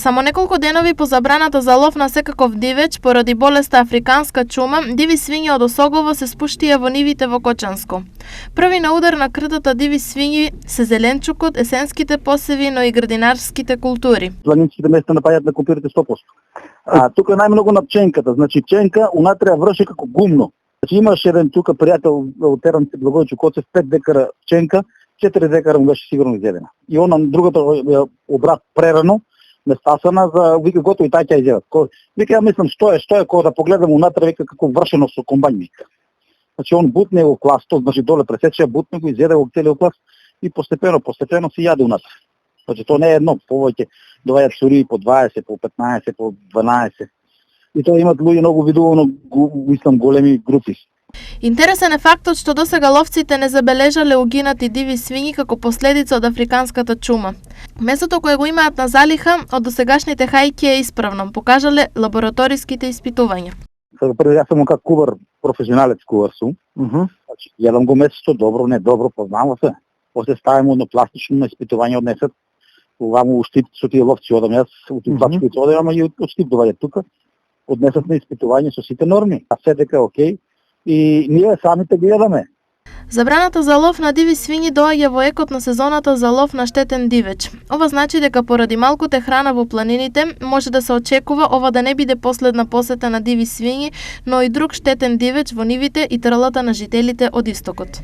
Само неколку денови по забраната за лов на секаков дивеч поради болеста африканска чума, диви свињи од Осогово се спуштија во нивите во Кочанско. Први на удар на крдата диви свињи се зеленчукот, есенските посеви, но и градинарските култури. Планинските места напаѓаат на културите 100%. Тука најмногу на пченката, значи пченка унатре ја врши како гумно. Значи имаш еден тука пријател од Теренци Благојчо Коцев, 5 декара пченка, 4 декара му беше сигурно изедена. И она другата обрат прерано, нестасана за вика готови тај ќе изедат. Вика ја мислам што е кога да погледам унатре вика како вршено со комбајн вика. Значи он бутне го кластот, значи доле пресече, бутне го изеде го целиот клас и постепено се јаде унатре. Значи тоа не е едно, повеќе доаѓаат сури по 20, по 15, по 12. И тоа имат луѓе многу видувано, мислам големи групи. Интересен е фактот што досега ловците не забележале угинати диви свињи како последица од африканската чума. Месото кое го имаат на залиха од досегашните хајки е исправно, покажале лабораториските испитувања. Прво јас сум како кувар, професионалец кувар сум. Значи, јадам го месото, добро, не добро, познава се. После ставам одно пластично на испитување однесат. Оваму у Штип со тие ловци одам јас, у Типачките одам, ама и од Штип доаѓа тука. Однесат на испитување со сите норми, а се дека окей. И ние самите ги јадаме. Забраната за лов на диви свињи доаѓа во екот на сезоната за лов на штетен дивеч. Ова значи дека поради малкуте храна во планините може да се очекува ова да не биде последна посета на диви свињи, но и друг штетен дивеч во нивите и тралата на жителите од истокот.